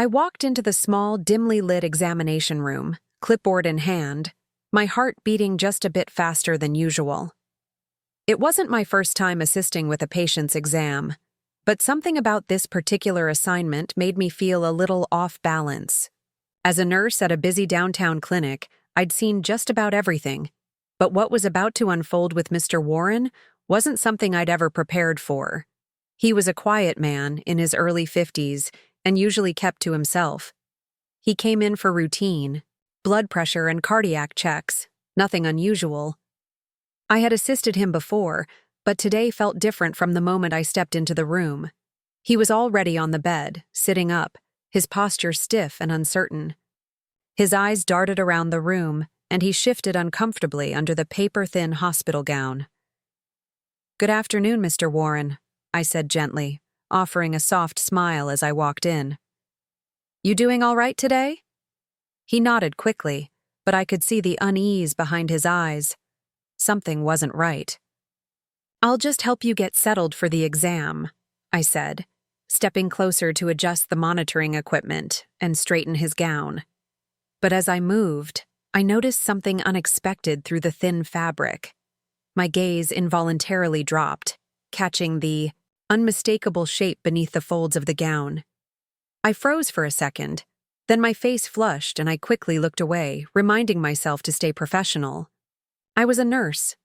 I walked into the small, dimly lit examination room, clipboard in hand, my heart beating just a bit faster than usual. It wasn't my first time assisting with a patient's exam, but something about this particular assignment made me feel a little off balance. As a nurse at a busy downtown clinic, I'd seen just about everything, but what was about to unfold with Mr. Warren wasn't something I'd ever prepared for. He was a quiet man in his early 50s and usually kept to himself. He came in for routine, blood pressure and cardiac checks, nothing unusual. I had assisted him before, but today felt different from the moment I stepped into the room. He was already on the bed, sitting up, his posture stiff and uncertain. His eyes darted around the room, and he shifted uncomfortably under the paper-thin hospital gown. "Good afternoon, Mr. Warren," I said gently, offering a soft smile as I walked in. "You doing all right today?" He nodded quickly, but I could see the unease behind his eyes. Something wasn't right. "I'll just help you get settled for the exam," I said, stepping closer to adjust the monitoring equipment and straighten his gown. But as I moved, I noticed something unexpected through the thin fabric. My gaze involuntarily dropped, catching the unmistakable shape beneath the folds of the gown. I froze for a second, then my face flushed and I quickly looked away, reminding myself to stay professional. I was a nurse.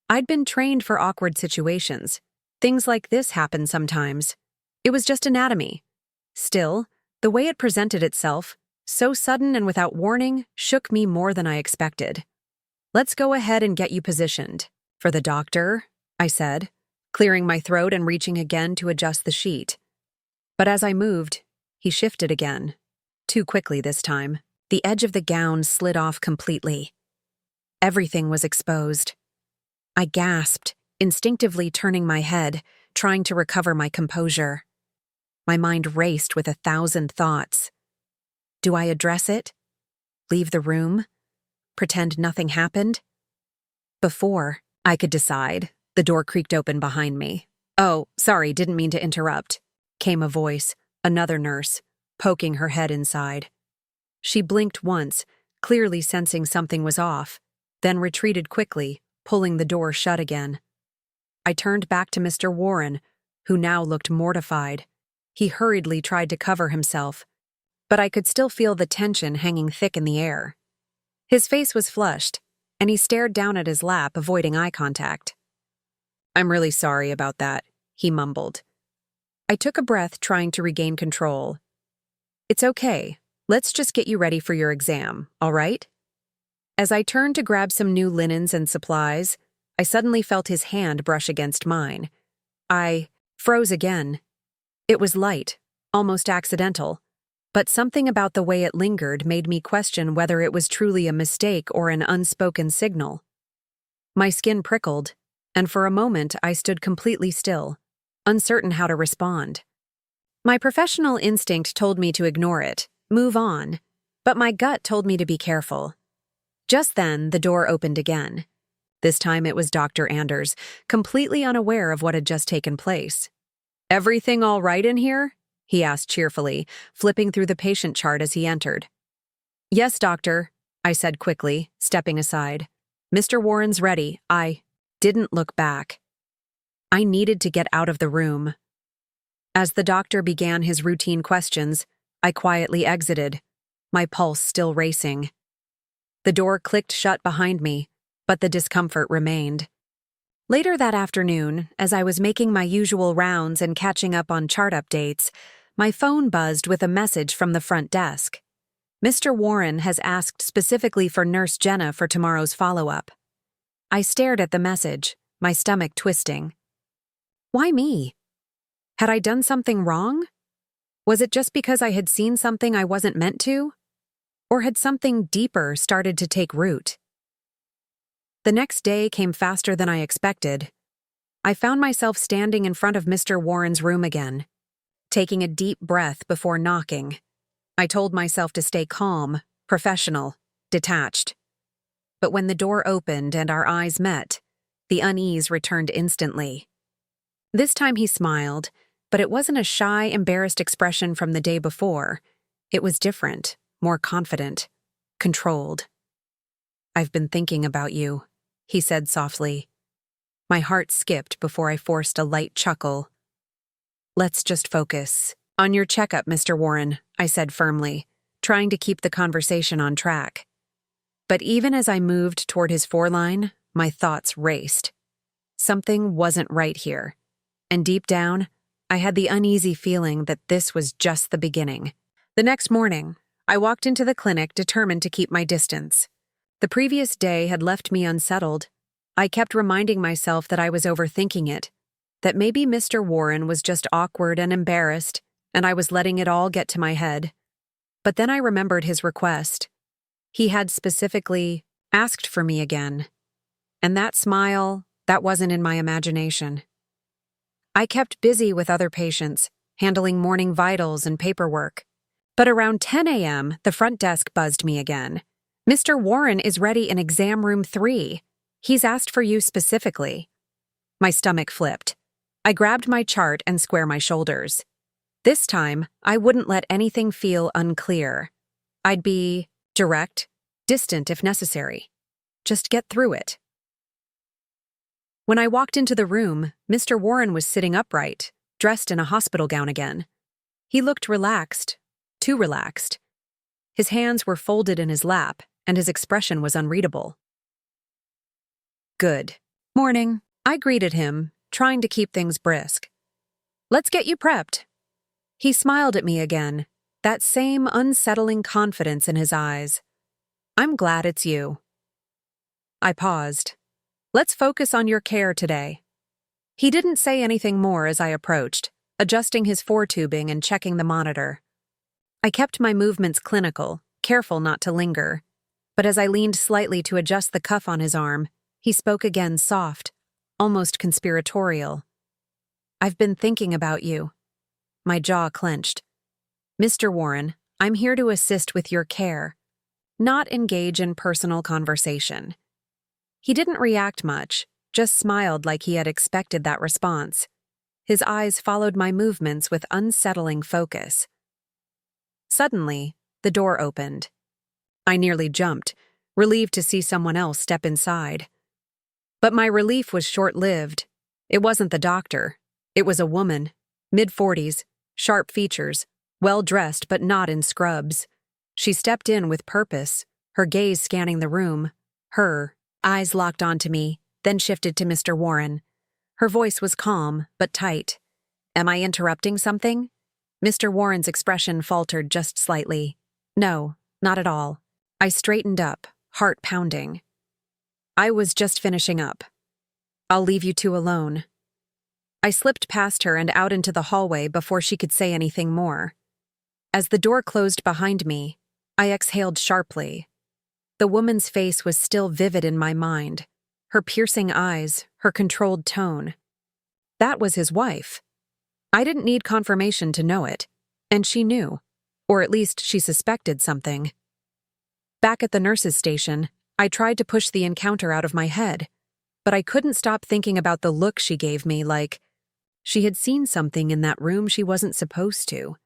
I'd been trained for awkward situations. Things like this happen sometimes. It was just anatomy. Still, the way it presented itself, so sudden and without warning, shook me more than I expected. "Let's go ahead and get you positioned. For the doctor," I said, clearing my throat and reaching again to adjust the sheet. But as I moved, he shifted again. Too quickly this time. The edge of the gown slid off completely. Everything was exposed. I gasped, instinctively turning my head, trying to recover my composure. My mind raced with 1,000 thoughts. Do I address it? Leave the room? Pretend nothing happened? Before I could decide, the door creaked open behind me. "Oh, sorry, didn't mean to interrupt," came a voice, another nurse, poking her head inside. She blinked once, clearly sensing something was off, then retreated quickly, pulling the door shut again. I turned back to Mr. Warren, who now looked mortified. He hurriedly tried to cover himself, but I could still feel the tension hanging thick in the air. His face was flushed, and he stared down at his lap, avoiding eye contact. "I'm really sorry about that," he mumbled. I took a breath, trying to regain control. "It's okay. Let's just get you ready for your exam, all right?" As I turned to grab some new linens and supplies, I suddenly felt his hand brush against mine. I froze again. It was light, almost accidental, but something about the way it lingered made me question whether it was truly a mistake or an unspoken signal. My skin prickled, and for a moment I stood completely still, uncertain how to respond. My professional instinct told me to ignore it, move on, but my gut told me to be careful. Just then, the door opened again. This time it was Dr. Anders, completely unaware of what had just taken place. "Everything all right in here?" he asked cheerfully, flipping through the patient chart as he entered. "Yes, doctor," I said quickly, stepping aside. "Mr. Warren's ready." I didn't look back. I needed to get out of the room. As the doctor began his routine questions, I quietly exited, my pulse still racing. The door clicked shut behind me, but the discomfort remained. Later that afternoon, as I was making my usual rounds and catching up on chart updates, my phone buzzed with a message from the front desk. "Mr. Warren has asked specifically for Nurse Jenna for tomorrow's follow-up." I stared at the message, my stomach twisting. Why me? Had I done something wrong? Was it just because I had seen something I wasn't meant to? Or had something deeper started to take root? The next day came faster than I expected. I found myself standing in front of Mr. Warren's room again, taking a deep breath before knocking. I told myself to stay calm, professional, detached. But when the door opened and our eyes met, the unease returned instantly. This time he smiled, but it wasn't a shy, embarrassed expression from the day before. It was different, more confident, controlled. "I've been thinking about you," he said softly. My heart skipped before I forced a light chuckle. "Let's just focus on your checkup, Mr. Warren," I said firmly, trying to keep the conversation on track. But even as I moved toward his foreline, my thoughts raced. Something wasn't right here, and deep down, I had the uneasy feeling that this was just the beginning. The next morning, I walked into the clinic determined to keep my distance. The previous day had left me unsettled. I kept reminding myself that I was overthinking it, that maybe Mr. Warren was just awkward and embarrassed, and I was letting it all get to my head. But then I remembered his request. He had specifically asked for me again. And that smile, that wasn't in my imagination. I kept busy with other patients, handling morning vitals and paperwork. But around 10 a.m., the front desk buzzed me again. "Mr. Warren is ready in exam room 3. He's asked for you specifically." My stomach flipped. I grabbed my chart and squared my shoulders. This time, I wouldn't let anything feel unclear. I'd be direct, distant if necessary. Just get through it. When I walked into the room, Mr. Warren was sitting upright, dressed in a hospital gown again. He looked relaxed, too relaxed. His hands were folded in his lap, and his expression was unreadable. "Good morning," I greeted him, trying to keep things brisk. "Let's get you prepped." He smiled at me again, that same unsettling confidence in his eyes. "I'm glad it's you." I paused. "Let's focus on your care today." He didn't say anything more as I approached, adjusting his foretubing and checking the monitor. I kept my movements clinical, careful not to linger. But as I leaned slightly to adjust the cuff on his arm, he spoke again soft, almost conspiratorial. "I've been thinking about you." My jaw clenched. "Mr. Warren, I'm here to assist with your care, not engage in personal conversation." He didn't react much, just smiled like he had expected that response. His eyes followed my movements with unsettling focus. Suddenly, the door opened. I nearly jumped, relieved to see someone else step inside. But my relief was short-lived. It wasn't the doctor. It was a woman, mid-40s, sharp features, well-dressed but not in scrubs. She stepped in with purpose, her gaze scanning the room. Her eyes locked onto me, then shifted to Mr. Warren. Her voice was calm, but tight. "Am I interrupting something?" Mr. Warren's expression faltered just slightly. "No, not at all." I straightened up, heart pounding. "I was just finishing up. I'll leave you two alone." I slipped past her and out into the hallway before she could say anything more. As the door closed behind me, I exhaled sharply. The woman's face was still vivid in my mind, her piercing eyes, her controlled tone. That was his wife. I didn't need confirmation to know it, and she knew, or at least she suspected something. Back at the nurse's station, I tried to push the encounter out of my head, but I couldn't stop thinking about the look she gave me, like she had seen something in that room she wasn't supposed to,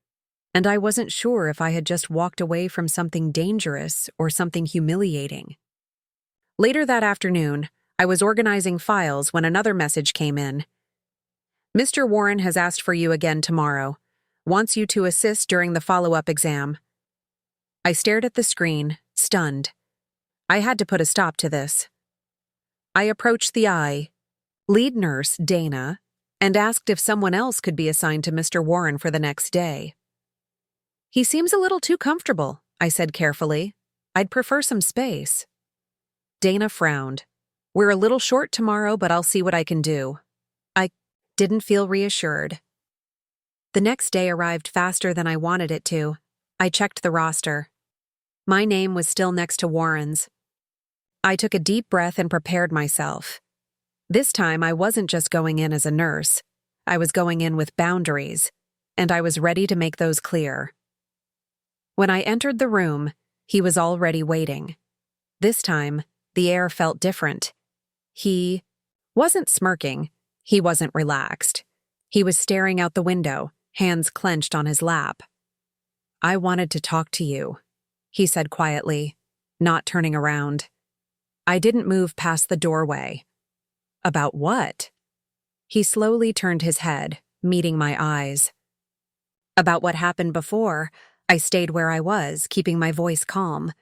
and I wasn't sure if I had just walked away from something dangerous or something humiliating. Later that afternoon, I was organizing files when another message came in. "Mr. Warren has asked for you again tomorrow. Wants you to assist during the follow-up exam." I stared at the screen, stunned. I had to put a stop to this. I approached the lead nurse, Dana, and asked if someone else could be assigned to Mr. Warren for the next day. "He seems a little too comfortable," I said carefully. "I'd prefer some space." Dana frowned. "We're a little short tomorrow, but I'll see what I can do." I didn't feel reassured. The next day arrived faster than I wanted it to. I checked the roster. My name was still next to Warren's. I took a deep breath and prepared myself. This time I wasn't just going in as a nurse. I was going in with boundaries, and I was ready to make those clear. When I entered the room, he was already waiting. This time, the air felt different. He wasn't smirking. He wasn't relaxed. He was staring out the window, hands clenched on his lap. I wanted to talk to you, he said quietly, not turning around. I didn't move past the doorway. About what? He slowly turned his head, meeting my eyes. About what happened before. I stayed where I was, keeping my voice calm.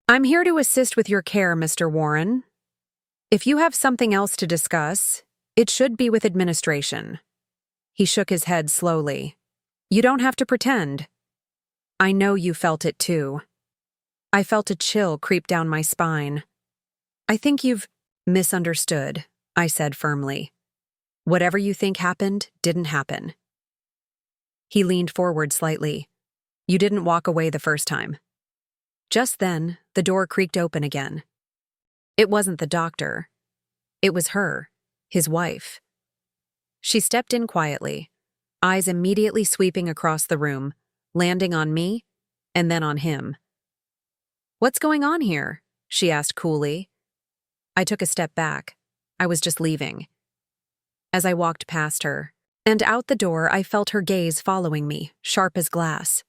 I'm here to assist with your care, Mr. Warren. If you have something else to discuss, it should be with administration. He shook his head slowly. You don't have to pretend. I know you felt it too. I felt a chill creep down my spine. I think you've misunderstood, I said firmly. Whatever you think happened, didn't happen. He leaned forward slightly. You didn't walk away the first time. Just then, the door creaked open again. It wasn't the doctor. It was her, his wife. She stepped in quietly, eyes immediately sweeping across the room, landing on me, and then on him. What's going on here? She asked coolly. I took a step back. I was just leaving. As I walked past her, and out the door, I felt her gaze following me, sharp as glass.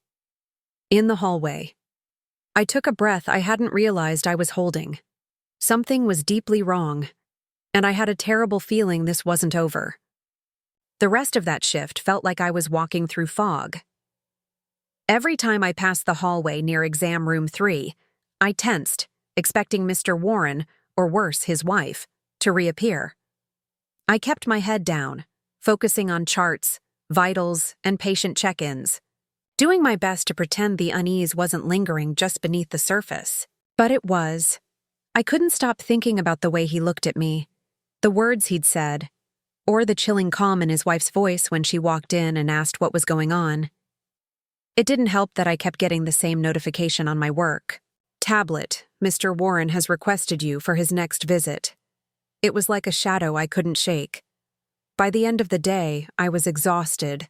In the hallway, I took a breath I hadn't realized I was holding. Something was deeply wrong, and I had a terrible feeling this wasn't over. The rest of that shift felt like I was walking through fog. Every time I passed the hallway near exam room 3, I tensed, expecting Mr. Warren, or worse, his wife, to reappear. I kept my head down, focusing on charts, vitals, and patient check-ins, doing my best to pretend the unease wasn't lingering just beneath the surface. But it was. I couldn't stop thinking about the way he looked at me, the words he'd said, or the chilling calm in his wife's voice when she walked in and asked what was going on. It didn't help that I kept getting the same notification on my work. Tablet, Mr. Warren has requested you for his next visit. It was like a shadow I couldn't shake. By the end of the day, I was exhausted.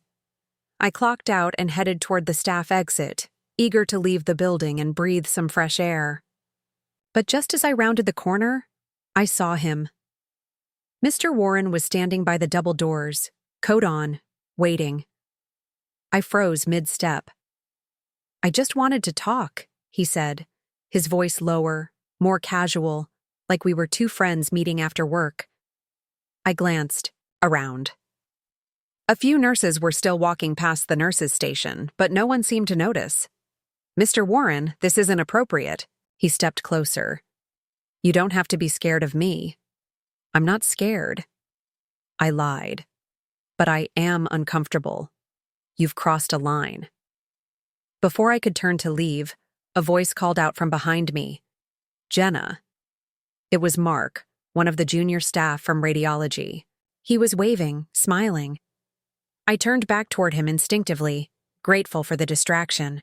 I clocked out and headed toward the staff exit, eager to leave the building and breathe some fresh air. But just as I rounded the corner, I saw him. Mr. Warren was standing by the double doors, coat on, waiting. I froze mid-step. I just wanted to talk, he said, his voice lower, more casual, like we were two friends meeting after work. I glanced around. A few nurses were still walking past the nurses' station, but no one seemed to notice. Mr. Warren, this isn't appropriate. He stepped closer. You don't have to be scared of me. I'm not scared. I lied. But I am uncomfortable. You've crossed a line. Before I could turn to leave, a voice called out from behind me. Jenna. It was Mark, one of the junior staff from radiology. He was waving, smiling. I turned back toward him instinctively, grateful for the distraction.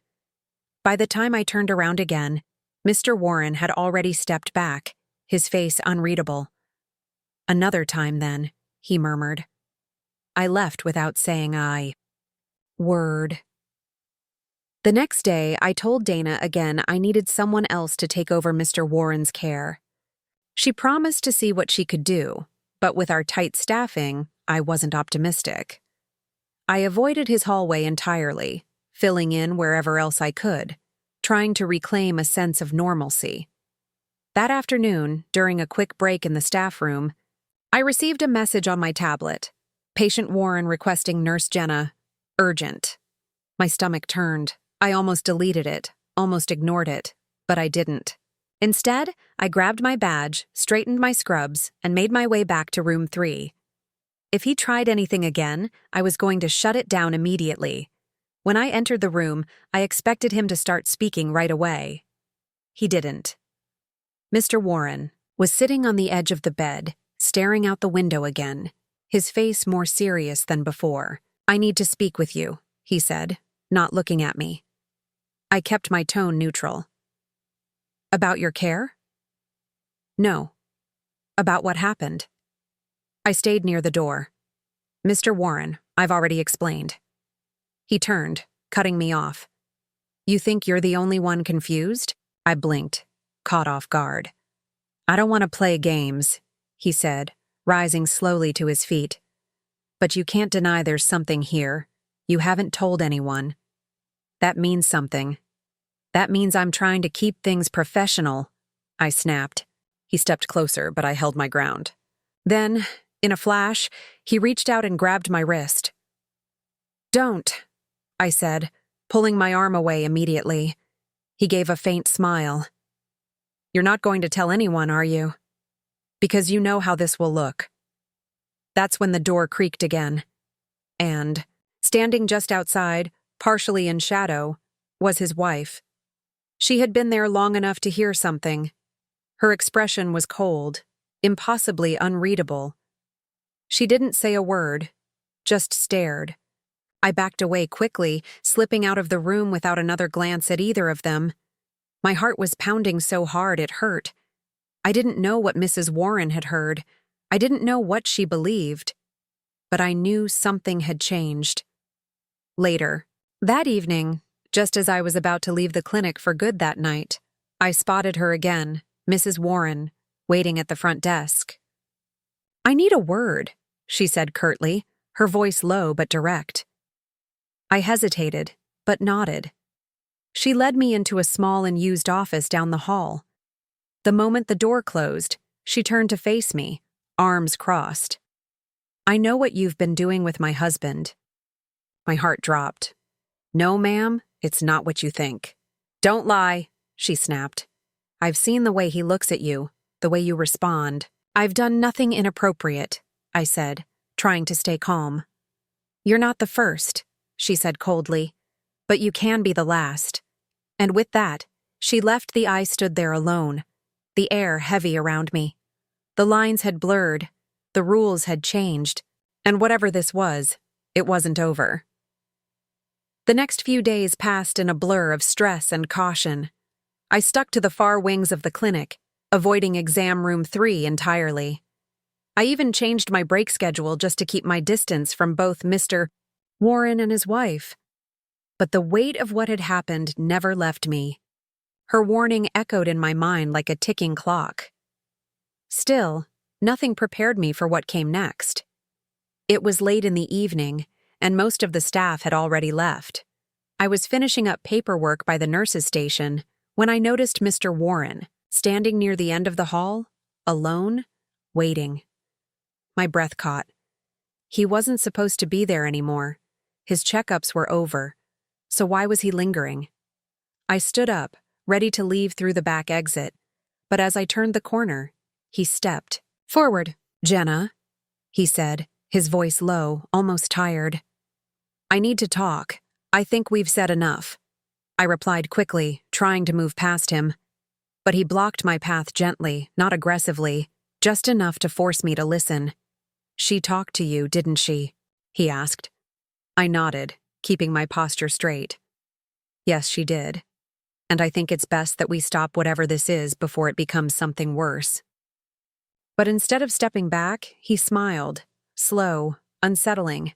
By the time I turned around again, Mr. Warren had already stepped back, his face unreadable. Another time, then, he murmured. I left without saying a word. The next day, I told Dana again I needed someone else to take over Mr. Warren's care. She promised to see what she could do, but with our tight staffing, I wasn't optimistic. I avoided his hallway entirely, filling in wherever else I could, trying to reclaim a sense of normalcy. That afternoon, during a quick break in the staff room, I received a message on my tablet. Patient Warren requesting Nurse Jenna. Urgent. My stomach turned. I almost deleted it, almost ignored it, but I didn't. Instead, I grabbed my badge, straightened my scrubs, and made my way back to room 3. If he tried anything again, I was going to shut it down immediately. When I entered the room, I expected him to start speaking right away. He didn't. Mr. Warren was sitting on the edge of the bed, staring out the window again, his face more serious than before. I need to speak with you, he said, not looking at me. I kept my tone neutral. About your care? No. About what happened? I stayed near the door. Mr. Warren, I've already explained. He turned, cutting me off. You think you're the only one confused? I blinked, caught off guard. I don't want to play games, he said, rising slowly to his feet. But you can't deny there's something here. You haven't told anyone. That means something. That means I'm trying to keep things professional, I snapped. He stepped closer, but I held my ground. Then, in a flash, he reached out and grabbed my wrist. Don't, I said, pulling my arm away immediately. He gave a faint smile. You're not going to tell anyone, are you? Because you know how this will look. That's when the door creaked again. And, standing just outside, partially in shadow, was his wife. She had been there long enough to hear something. Her expression was cold, impossibly unreadable. She didn't say a word, just stared. I backed away quickly, slipping out of the room without another glance at either of them. My heart was pounding so hard it hurt. I didn't know what Mrs. Warren had heard. I didn't know what she believed. But I knew something had changed. Later, that evening, just as I was about to leave the clinic for good that night, I spotted her again, Mrs. Warren, waiting at the front desk. I need a word, she said curtly, her voice low but direct. I hesitated, but nodded. She led me into a small and used office down the hall. The moment the door closed, she turned to face me, arms crossed. I know what you've been doing with my husband. My heart dropped. No, ma'am, it's not what you think. Don't lie, she snapped. I've seen the way he looks at you, the way you respond. I've done nothing inappropriate, I said, trying to stay calm. You're not the first, she said coldly, but you can be the last. And with that, she left. I stood there alone, the air heavy around me. The lines had blurred, the rules had changed, and whatever this was, it wasn't over. The next few days passed in a blur of stress and caution. I stuck to the far wings of the clinic, avoiding exam room 3 entirely. I even changed my break schedule just to keep my distance from both Mr. Warren and his wife. But the weight of what had happened never left me. Her warning echoed in my mind like a ticking clock. Still, nothing prepared me for what came next. It was late in the evening, and most of the staff had already left. I was finishing up paperwork by the nurses' station when I noticed Mr. Warren, standing near the end of the hall, alone, waiting. My breath caught. He wasn't supposed to be there anymore. His checkups were over, so why was he lingering? I stood up, ready to leave through the back exit, but as I turned the corner, he stepped. Forward, Jenna, he said, his voice low, almost tired. I need to talk. I think we've said enough. I replied quickly, trying to move past him. But he blocked my path gently, not aggressively, just enough to force me to listen. She talked to you, didn't she? He asked. I nodded, keeping my posture straight. Yes, she did. And I think it's best that we stop whatever this is before it becomes something worse. But instead of stepping back, he smiled, slow, unsettling.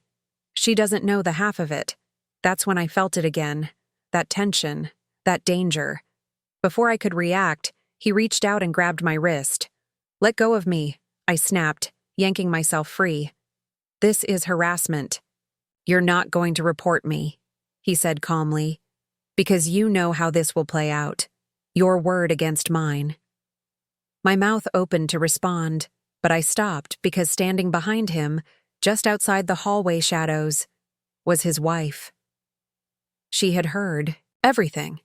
She doesn't know the half of it. That's when I felt it again, that tension, that danger. Before I could react, he reached out and grabbed my wrist. Let go of me, I snapped, yanking myself free. This is harassment. You're not going to report me, he said calmly, because you know how this will play out. Your word against mine. My mouth opened to respond, but I stopped because standing behind him, just outside the hallway shadows, was his wife. She had heard everything.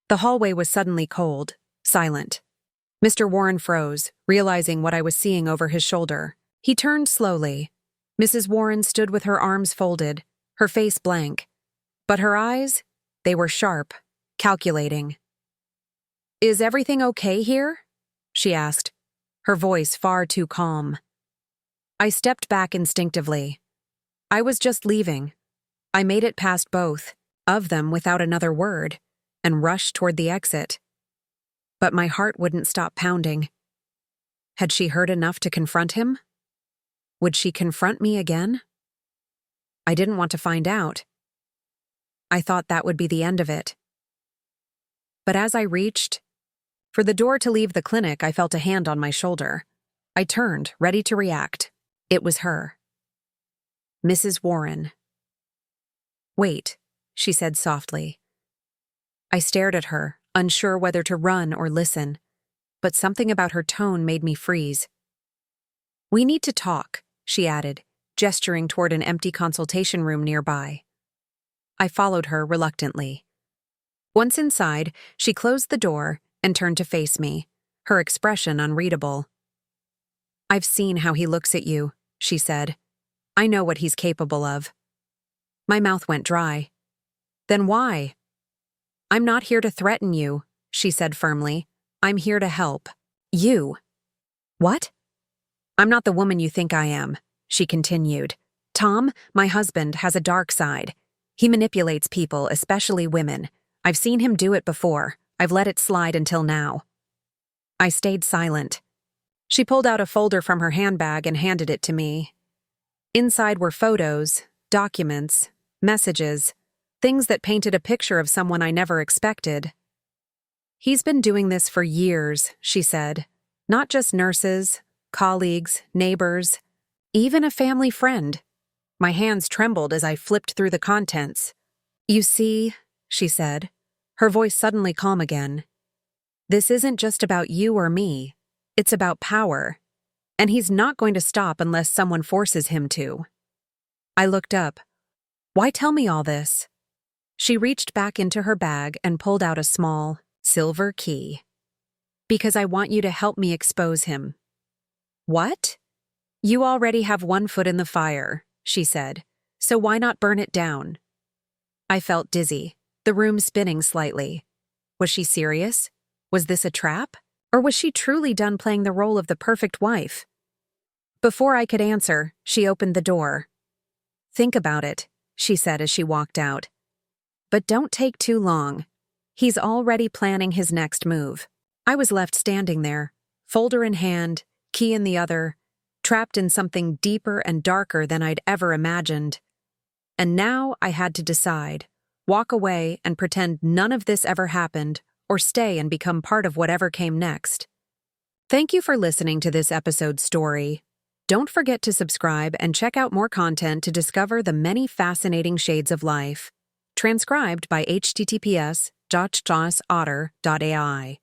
The hallway was suddenly cold, silent. Mr. Warren froze, realizing what I was seeing over his shoulder. He turned slowly. Mrs. Warren stood with her arms folded, her face blank. But her eyes, they were sharp, calculating. Is everything okay here? She asked, her voice far too calm. I stepped back instinctively. I was just leaving. I made it past both of them without another word, and rushed toward the exit. But my heart wouldn't stop pounding. Had she heard enough to confront him? Would she confront me again? I didn't want to find out. I thought that would be the end of it. But as I reached for the door to leave the clinic, I felt a hand on my shoulder. I turned, ready to react. It was her. Mrs. Warren. Wait, she said softly. I stared at her, unsure whether to run or listen, but something about her tone made me freeze. "We need to talk," she added, gesturing toward an empty consultation room nearby. I followed her reluctantly. Once inside, she closed the door and turned to face me, her expression unreadable. "I've seen how he looks at you," she said. "I know what he's capable of." My mouth went dry. "Then why?" "I'm not here to threaten you," she said firmly. "I'm here to help." "You?" "What?" "I'm not the woman you think I am," she continued. "Tom, my husband, has a dark side. He manipulates people, especially women. I've seen him do it before. I've let it slide until now." I stayed silent. She pulled out a folder from her handbag and handed it to me. Inside were photos, documents, messages, things that painted a picture of someone I never expected. "He's been doing this for years," she said. "Not just nurses, colleagues, neighbors, even a family friend." My hands trembled as I flipped through the contents. "You see," she said, her voice suddenly calm again, "this isn't just about you or me. It's about power. And he's not going to stop unless someone forces him to." I looked up. "Why tell me all this?" She reached back into her bag and pulled out a small, silver key. "Because I want you to help me expose him." "What?" "You already have one foot in the fire," she said, "so why not burn it down?" I felt dizzy, the room spinning slightly. Was she serious? Was this a trap? Or was she truly done playing the role of the perfect wife? Before I could answer, she opened the door. "Think about it," she said as she walked out. "But don't take too long. He's already planning his next move." I was left standing there, folder in hand, key in the other, trapped in something deeper and darker than I'd ever imagined. And now I had to decide, walk away and pretend none of this ever happened, or stay and become part of whatever came next. Thank you for listening to this episode's story. Don't forget to subscribe and check out more content to discover the many fascinating shades of life. Transcribed by https://otter.ai